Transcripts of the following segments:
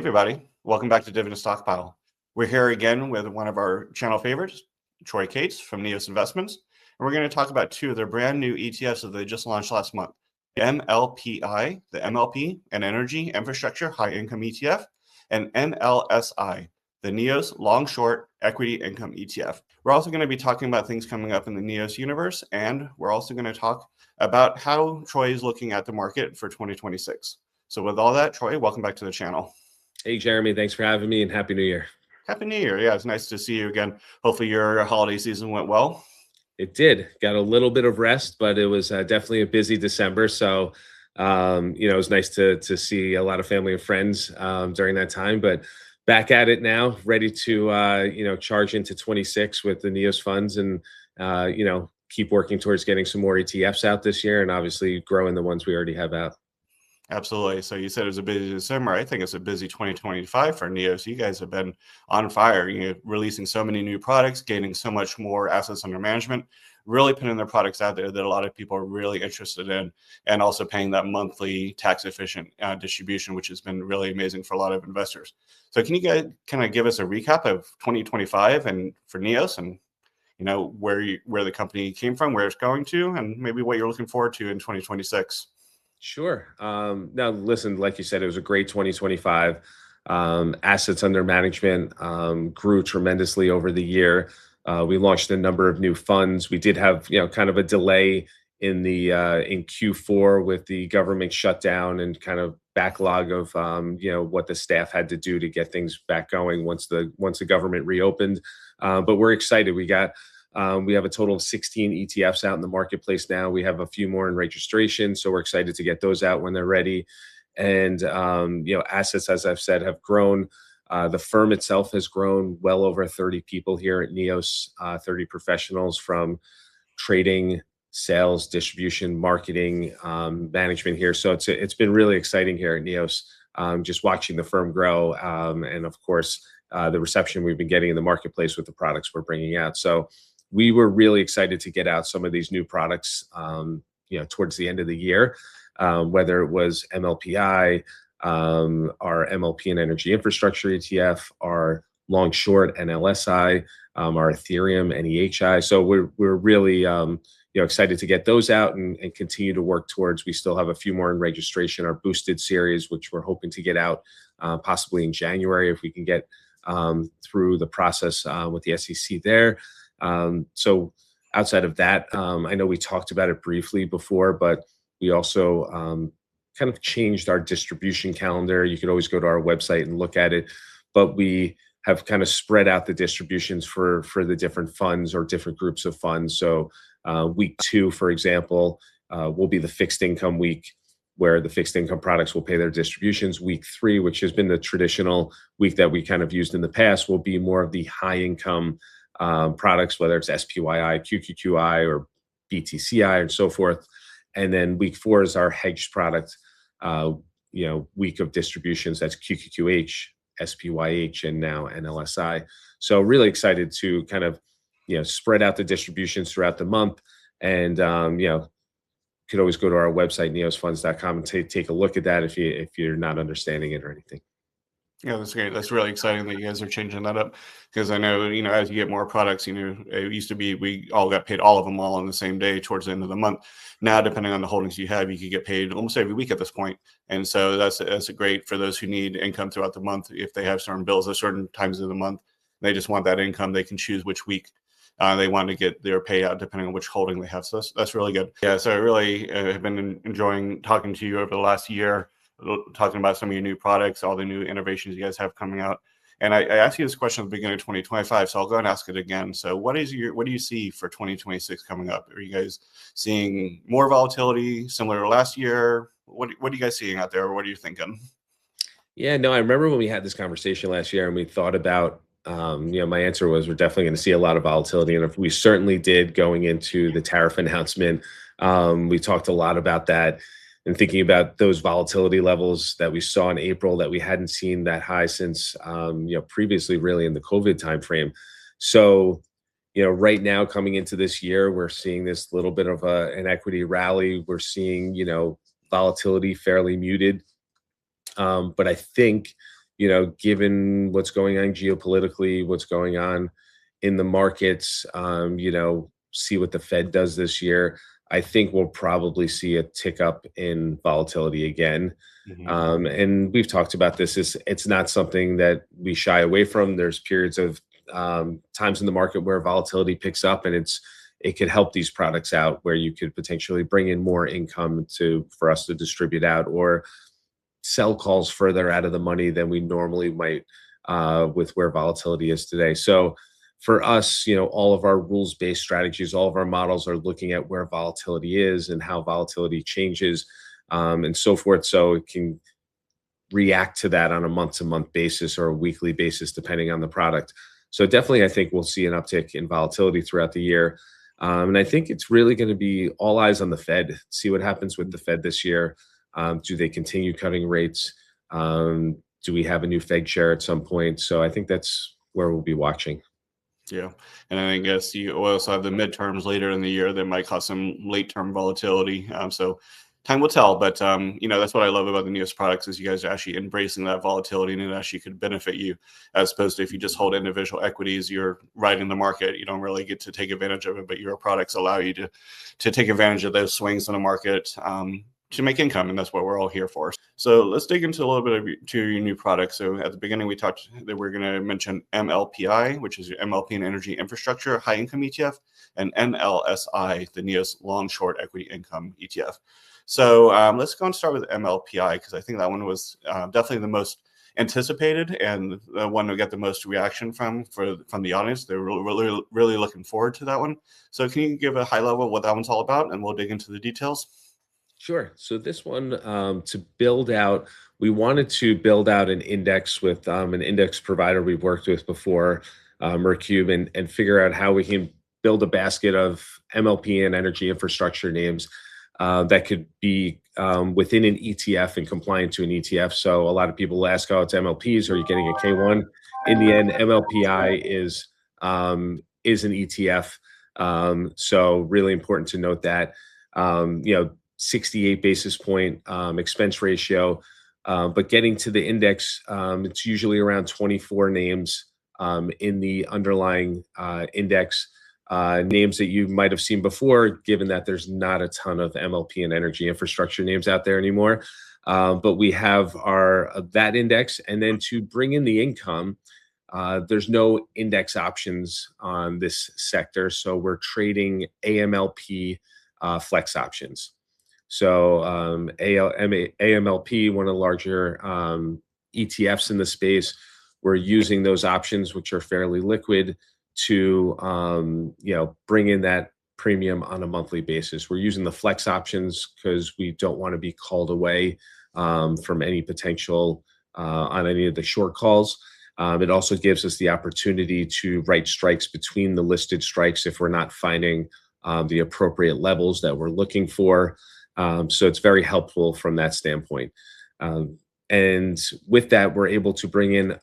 Everybody, welcome back to Dividend Stockpile. We're here again with one of our channel favorites, Troy Cates from NEOS Investments, and we're going to talk about two of their brand new ETFs that they just launched last month. MLPI, the MLP and Energy Infrastructure High Income ETF, and NLSI, the NEOS Long Short Equity Income ETF. We're also going to be talking about things coming up in the NEOS universe, and we're also going to talk about how Troy is looking at the market for 2026. So with all that, Troy, welcome back to the channel. Hey, Jeremy, thanks for having me and Happy New Year. Happy New Year. Yeah, it's nice to see you again. Hopefully your holiday season went well. It did. Got a little bit of rest, but it was definitely a busy December. So, it was nice to see a lot of family and friends during that time. But back at it now, ready to, charge into 26 with the NEOS funds and, keep working towards getting some more ETFs out this year and obviously growing the ones we already have out. Absolutely. So you said it was a busy December. I think it's a busy 2025 for NEOS. You guys have been on fire, releasing so many new products, gaining so much more assets under management, really putting their products out there that a lot of people are really interested in, and also paying that monthly tax efficient distribution, which has been really amazing for a lot of investors. So can you guys kind of give us a recap of 2025 and for NEOS and where the company came from, where it's going to, and maybe what you're looking forward to in 2026? Sure. Now, listen, like you said, it was a great 2025. Assets under management grew tremendously over the year. We launched a number of new funds. We did have, kind of a delay in Q4 with the government shutdown and kind of backlog of, what the staff had to do to get things back going once the government reopened. But we're excited. We have a total of 16 ETFs out in the marketplace now. We have a few more in registration, so we're excited to get those out when they're ready. And assets, as I've said, have grown. The firm itself has grown well over 30 people here at NEOS, 30 professionals from trading, sales, distribution, marketing, management here. So it's been really exciting here at NEOS, just watching the firm grow, and of course the reception we've been getting in the marketplace with the products we're bringing out. So we were really excited to get out some of these new products, towards the end of the year, whether it was MLPI, our MLP and Energy Infrastructure ETF, our Long Short NLSI, our Ethereum NEHI. So we're really excited to get those out and continue to work towards. We still have a few more in registration. Our boosted series, which we're hoping to get out possibly in January if we can get through the process with the SEC there. So outside of that, I know we talked about it briefly before, but we also kind of changed our distribution calendar. You could always go to our website and look at it, but we have kind of spread out the distributions for the different funds or different groups of funds. So week 2, for example, will be the fixed income week, where the fixed income products will pay their distributions. Week 3, which has been the traditional week that we kind of used in the past, will be more of the high income products, whether it's SPYI, QQQI, or BTCI, and so forth. And then week 4 is our hedged product, week of distributions. That's QQQH, SPYH, and now NLSI. So really excited to kind of, spread out the distributions throughout the month. And, could always go to our website, neosfunds.com, and take a look at that if you're not understanding it or anything. Yeah, that's great. That's really exciting that you guys are changing that up, because I know, as you get more products, it used to be we all got paid all of them all on the same day towards the end of the month. Now, depending on the holdings you have, you could get paid almost every week at this point. And so that's great for those who need income throughout the month. If they have certain bills at certain times of the month, they just want that income, they can choose which week they want to get their payout depending on which holding they have. So that's really good. Yeah, so I really have been enjoying talking to you over the last year, talking about some of your new products, all the new innovations you guys have coming out. And I asked you this question at the beginning of 2025, so I'll go and ask it again. So what do you see for 2026 coming up? Are you guys seeing more volatility similar to last year? What are you guys seeing out there? What are you thinking? Yeah, no, I remember when we had this conversation last year and we thought about, my answer was we're definitely going to see a lot of volatility. And if we certainly did going into the tariff announcement. We talked a lot about that and thinking about those volatility levels that we saw in April that we hadn't seen that high since, previously really in the COVID timeframe. So, right now coming into this year, we're seeing this little bit of an equity rally. We're seeing, volatility fairly muted. But I think, given what's going on geopolitically, what's going on in the markets, see what the Fed does this year. I think we'll probably see a tick up in volatility again. And we've talked about this. It's not something that we shy away from. There's periods of times in the market where volatility picks up, and it could help these products out, where you could potentially bring in more income for us to distribute out, or sell calls further out of the money than we normally might with where volatility is today. So for us, all of our rules-based strategies, all of our models are looking at where volatility is and how volatility changes and so forth. So it can react to that on a month-to-month basis or a weekly basis, depending on the product. So definitely, I think we'll see an uptick in volatility throughout the year. And I think it's really going to be all eyes on the Fed, see what happens with the Fed this year. Do they continue cutting rates? Do we have a new Fed chair at some point? So I think that's where we'll be watching. Yeah. And I guess you also have the midterms later in the year that might cause some late-term volatility. So time will tell. But, that's what I love about the NEOS products is you guys are actually embracing that volatility, and it actually could benefit you, as opposed to if you just hold individual equities, you're riding the market. You don't really get to take advantage of it, but your products allow you to take advantage of those swings in the market to make income, and that's what we're all here for. So let's dig into a little bit of your new products. So at the beginning, we talked that we're going to mention MLPI, which is your MLPI and Energy Infrastructure High Income ETF, and NLSI, the NEOS Long Short Equity Income ETF. So let's go and start with MLPI, because I think that one was definitely the most anticipated and the one that got the most reaction from the audience. They were really looking forward to that one. So can you give a high level what that one's all about, and we'll dig into the details? Sure. So this one, we wanted to build out an index with an index provider we've worked with before, Mercube, and figure out how we can build a basket of MLP and energy infrastructure names that could be within an ETF and compliant to an ETF. So a lot of people ask, oh, it's MLPs, are you getting a K1? In the end, MLPI is an ETF. So really important to note that, 68 basis point expense ratio. But getting to the index, it's usually around 24 names in the underlying index, names that you might have seen before, given that there's not a ton of MLP and energy infrastructure names out there anymore. But we have that index. And then to bring in the income, there's no index options on this sector. So we're trading AMLP flex options. So AMLP, one of the larger ETFs in the space, we're using those options, which are fairly liquid, to bring in that premium on a monthly basis. We're using the flex options because we don't want to be called away from any potential on any of the short calls. It also gives us the opportunity to write strikes between the listed strikes if we're not finding the appropriate levels that we're looking for. So it's very helpful from that standpoint. And with that, we're able to bring in,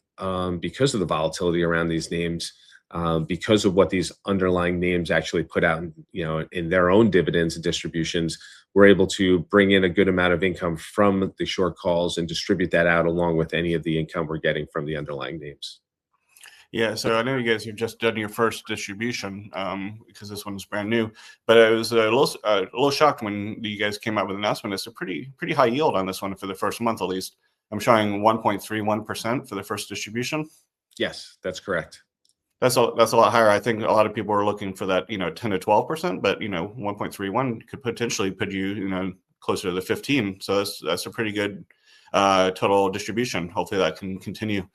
because of the volatility around these names, because of what these underlying names actually put out, in their own dividends and distributions, we're able to bring in a good amount of income from the short calls and distribute that out along with any of the income we're getting from the underlying names. Yeah, so I know you guys have just done your first distribution because this one's brand new, but I was a little shocked when you guys came out with an announcement. It's a pretty high yield on this one for the first month, at least. I'm showing 1.31% for the first distribution. Yes, that's correct. That's a lot higher. I think a lot of people are looking for that 10 to 12%, but 1.31 could potentially put you closer to the 15. So that's a pretty good total distribution. Hopefully that can continue.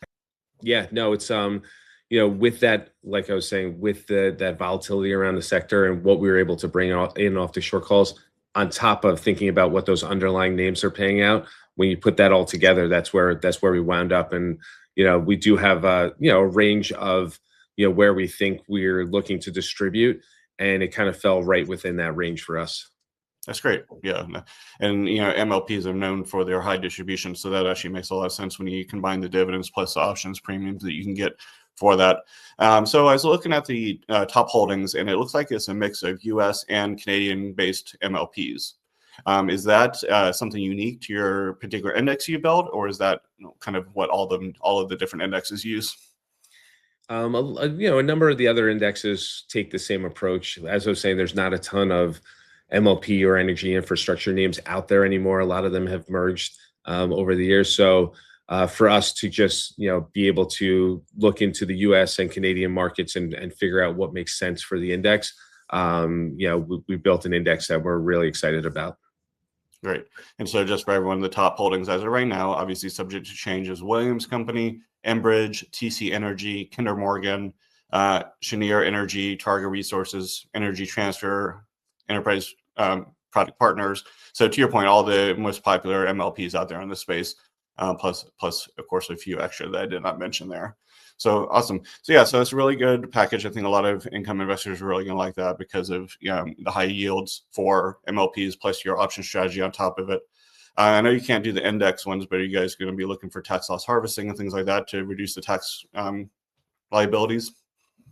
Yeah, no, it's with that, like I was saying, with that volatility around the sector and what we were able to bring in off the short calls, on top of thinking about what those underlying names are paying out, when you put that all together, that's where we wound up. And we do have a range of where we think we're looking to distribute, and it kind of fell right within that range for us. That's great. Yeah. And, MLPs are known for their high distribution. So that actually makes a lot of sense when you combine the dividends plus the options premiums that you can get for that. So I was looking at the top holdings, and it looks like it's a mix of US and Canadian based MLPs. Is that something unique to your particular index you build, or is that kind of what all of the different indexes use? A number of the other indexes take the same approach. As I was saying, there's not a ton of MLP or energy infrastructure names out there anymore. A lot of them have merged over the years. So for us to just be able to look into the U.S. and Canadian markets and figure out what makes sense for the index, we built an index that we're really excited about. Great. And so just for everyone, the top holdings as of right now, obviously subject to change, is Williams Company, Enbridge, TC Energy, Kinder Morgan, Cheniere Energy, Targa Resources, Energy Transfer, Enterprise Product Partners. So to your point, all the most popular MLPs out there in the space, plus of course a few extra that I did not mention there. So awesome. So yeah, so it's a really good package. I think a lot of income investors are really going to like that because of the high yields for MLPs plus your option strategy on top of it. I know you can't do the index ones, but are you guys going to be looking for tax loss harvesting and things like that to reduce the tax liabilities?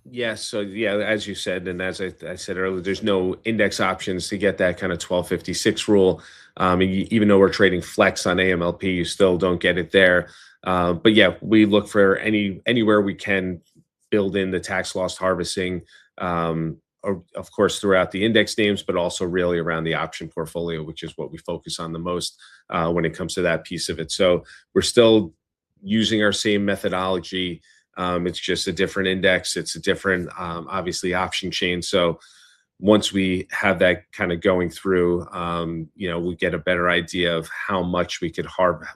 Yes. So yeah, as you said, and as I said earlier, there's no index options to get that kind of 1256 rule. And even though we're trading flex on AMLP, you still don't get it there. But yeah, we look for anywhere we can build in the tax loss harvesting, or of course throughout the index names, but also really around the option portfolio, which is what we focus on the most when it comes to that piece of it. So we're still using our same methodology. It's just a different index. It's a different, obviously, option chain. So once we have that kind of going through, we get a better idea of how much we could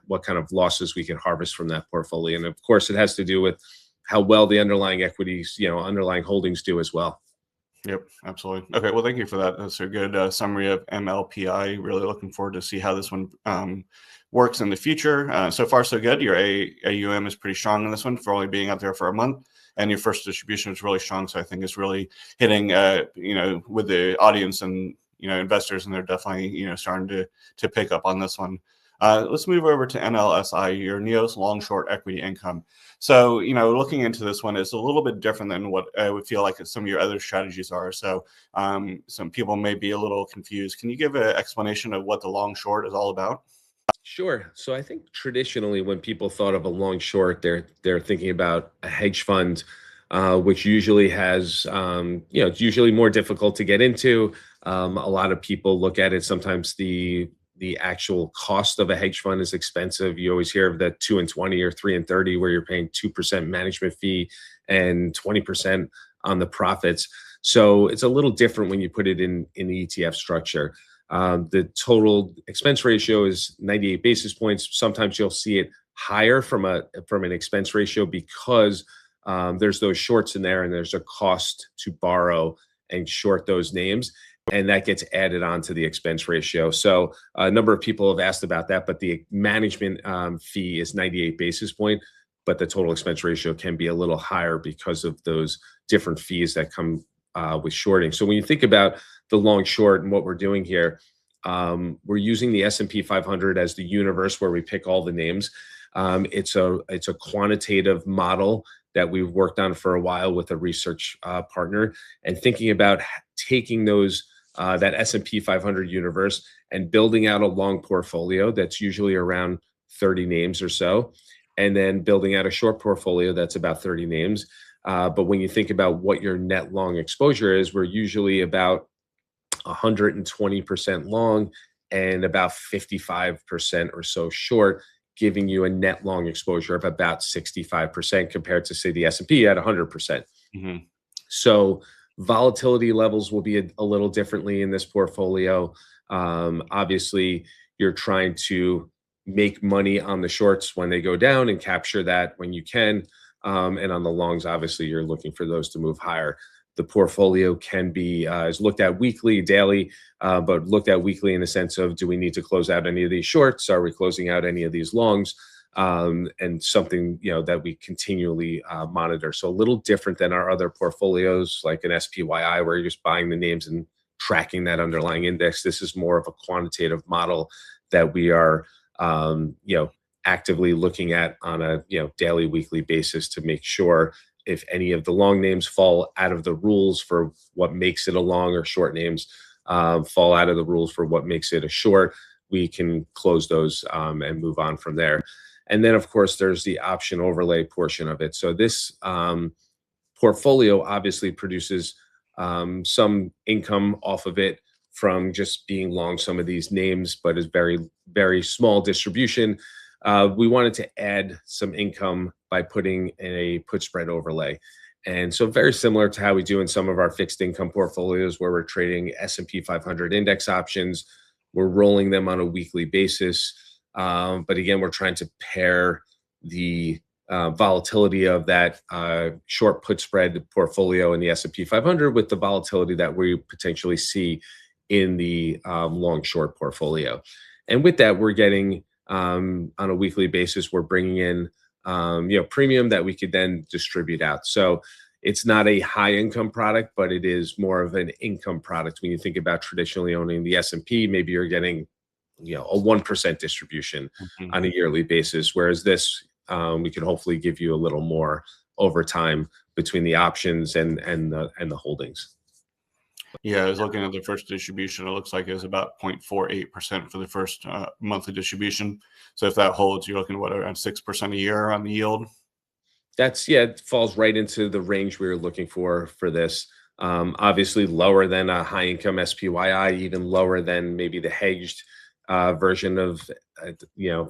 what kind of losses we could harvest from that portfolio. And of course, it has to do with how well the underlying equities, underlying holdings do as well. Yep, absolutely. Okay, well, thank you for that. That's a good summary of MLPI. Really looking forward to see how this one works in the future. So far, so good. Your AUM is pretty strong in this one for only being out there for a month, and your first distribution is really strong. So I think it's really hitting, with the audience and investors, and they're definitely starting to pick up on this one. Let's move over to NLSI, your NEOS long short equity income. So, looking into this one is a little bit different than what I would feel like some of your other strategies are. So some people may be a little confused. Can you give an explanation of what the long short is all about? Sure. So I think traditionally when people thought of a long short, they're thinking about a hedge fund, which usually has, it's usually more difficult to get into. A lot of people look at it. Sometimes the actual cost of a hedge fund is expensive. You always hear of that 2 and 20 or 3 and 30, where you're paying 2% management fee and 20% on the profits. So it's a little different when you put it in the ETF structure. The total expense ratio is 98 basis points. Sometimes you'll see it higher from an expense ratio because there's those shorts in there, and there's a cost to borrow and short those names, and that gets added on to the expense ratio. So a number of people have asked about that, but the management fee is 98 basis point, but the total expense ratio can be a little higher because of those different fees that come with shorting. So when you think about the long short and what we're doing here, we're using the S&P 500 as the universe where we pick all the names. It's a quantitative model that we've worked on for a while with a research partner, and thinking about taking that S&P 500 universe and building out a long portfolio that's usually around 30 names or so, and then building out a short portfolio that's about 30 names. But when you think about what your net long exposure is, we're usually about 120% long and about 55% or so short, giving you a net long exposure of about 65% compared to, say, the S&P at 100%. Mm-hmm. So volatility levels will be a little differently in this portfolio. Obviously, you're trying to make money on the shorts when they go down and capture that when you can. And on the longs, obviously, you're looking for those to move higher. The portfolio can be is looked at weekly, daily, but looked at weekly in the sense of, do we need to close out any of these shorts? Are we closing out any of these longs? And something that we continually monitor. So a little different than our other portfolios, like an SPYI, where you're just buying the names and tracking that underlying index. This is more of a quantitative model that we are actively looking at on a daily, weekly basis to make sure if any of the long names fall out of the rules for what makes it a long or short names, fall out of the rules for what makes it a short, we can close those and move on from there. And then, of course, there's the option overlay portion of it. So this portfolio obviously produces some income off of it from just being long some of these names, but is very, very small distribution. We wanted to add some income by putting in a put spread overlay. And so very similar to how we do in some of our fixed income portfolios where we're trading S&P 500 index options, we're rolling them on a weekly basis. But again, we're trying to pair the volatility of that short put spread portfolio in the S&P 500 with the volatility that we potentially see in the long short portfolio. And with that, we're getting on a weekly basis, we're bringing in premium that we could then distribute out. So it's not a high income product, but it is more of an income product. When you think about traditionally owning the S&P, maybe you're getting a 1% distribution on a yearly basis, whereas this we can hopefully give you a little more over time between the options and the holdings. Yeah, I was looking at the first distribution. It looks like it was about 0.48% for the first monthly distribution. So if that holds, you're looking at around 6% a year on the yield. It falls right into the range we were looking for this. Obviously lower than a high income SPYI, even lower than maybe the hedged version of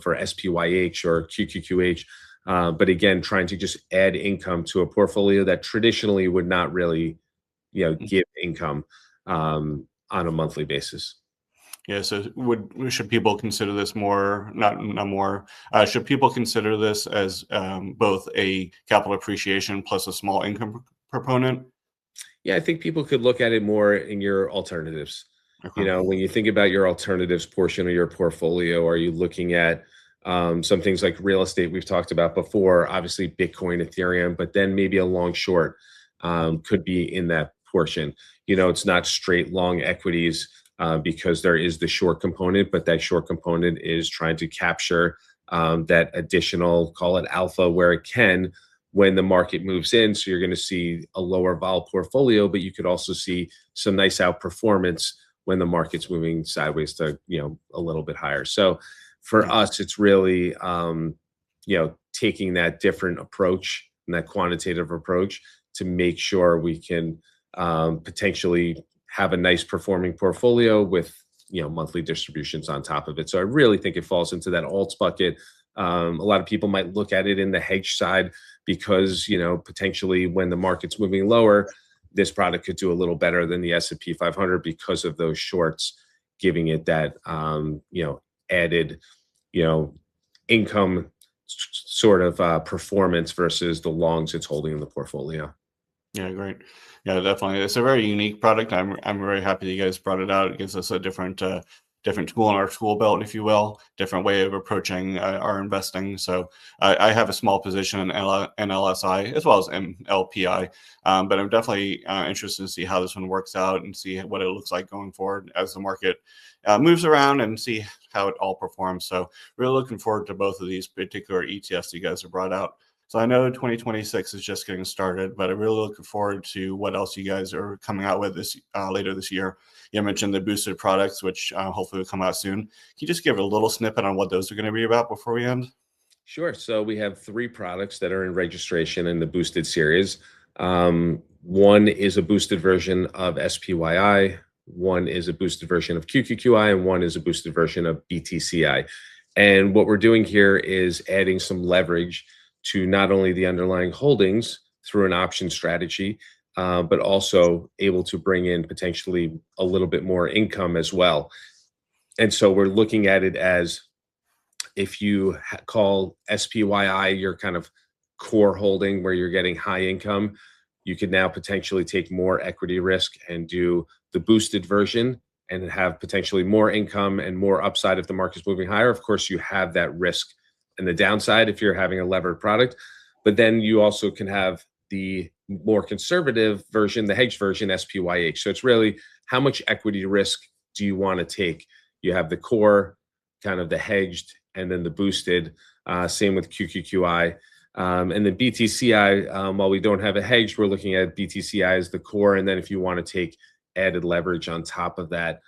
for SPYH or QQQH. But again, trying to just add income to a portfolio that traditionally would not really give income on a monthly basis. Yeah. So should people consider this more, not more, should people consider this as both a capital appreciation plus a small income proponent? Yeah, I think people could look at it more in your alternatives. Okay. When you think about your alternatives portion of your portfolio, are you looking at some things like real estate we've talked about before, obviously Bitcoin, Ethereum, but then maybe a long short could be in that portion. It's not straight long equities because there is the short component, but that short component is trying to capture that additional, call it alpha, where it can when the market moves in. So you're going to see a lower vol portfolio, but you could also see some nice outperformance when the market's moving sideways to a little bit higher. So for us, it's really taking that different approach and that quantitative approach to make sure we can potentially have a nice performing portfolio with monthly distributions on top of it. So I really think it falls into that alts bucket. A lot of people might look at it in the hedge side because potentially when the market's moving lower, this product could do a little better than the S&P 500 because of those shorts, giving it that added income sort of performance versus the longs it's holding in the portfolio. Yeah, great. Yeah, definitely. It's a very unique product. I'm very happy that you guys brought it out. It gives us a different tool in our tool belt, if you will, different way of approaching our investing. So I have a small position in NLSI as well as MLPI, but I'm definitely interested to see how this one works out and see what it looks like going forward as the market moves around and see how it all performs. So really looking forward to both of these particular ETFs you guys have brought out. So I know 2026 is just getting started, but I'm really looking forward to what else you guys are coming out with this later this year. You mentioned the boosted products, which hopefully will come out soon. Can you just give a little snippet on what those are going to be about before we end? Sure. So we have 3 products that are in registration in the boosted series. One is a boosted version of SPYI, one is a boosted version of QQQI, and one is a boosted version of BTCI. And what we're doing here is adding some leverage to not only the underlying holdings through an option strategy, but also able to bring in potentially a little bit more income as well. And so we're looking at it as if you call SPYI your kind of core holding where you're getting high income, you could now potentially take more equity risk and do the boosted version and have potentially more income and more upside if the market's moving higher. Of course, you have that risk and the downside if you're having a levered product, but then you also can have the more conservative version, the hedged version, SPYH. So it's really how much equity risk do you want to take? You have the core, kind of the hedged, and then the boosted. Same with QQQI. And then BTCI, while we don't have a hedge, we're looking at BTCI as the core. And then if you want to take added leverage on top of that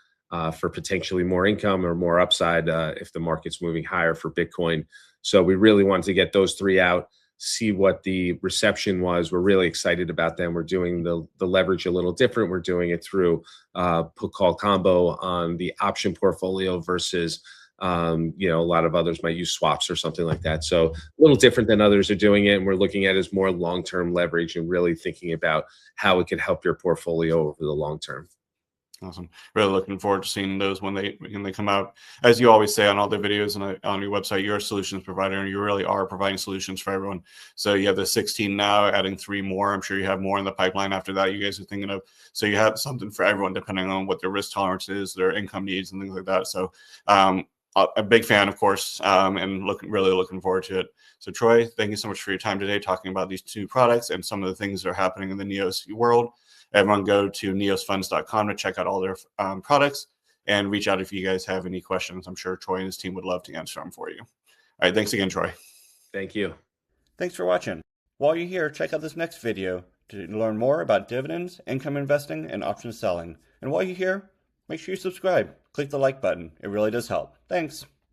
for potentially more income or more upside if the market's moving higher for Bitcoin. So we really wanted to get those three out, see what the reception was. We're really excited about them. We're doing the leverage a little different. We're doing it through put call combo on the option portfolio versus a lot of others might use swaps or something like that. So a little different than others are doing it. And we're looking at it as more long-term leverage and really thinking about how it could help your portfolio over the long term. Awesome. Really looking forward to seeing those when they come out. As you always say on all the videos and on your website, you're a solutions provider and you really are providing solutions for everyone. So you have the 16 now, adding 3 more. I'm sure you have more in the pipeline after that you guys are thinking of. So you have something for everyone depending on what their risk tolerance is, their income needs and things like that. So a big fan, of course, and really looking forward to it. So Troy, thank you so much for your time today talking about these 2 products and some of the things that are happening in the NEOS world. Everyone go to neosfunds.com to check out all their products and reach out if you guys have any questions. I'm sure Troy and his team would love to answer them for you. All right, thanks again, Troy. Thank you. Thanks for watching. While you're here, check out this next video to learn more about dividends, income investing, and option selling. And while you're here, make sure you subscribe. Click the like button. It really does help. Thanks.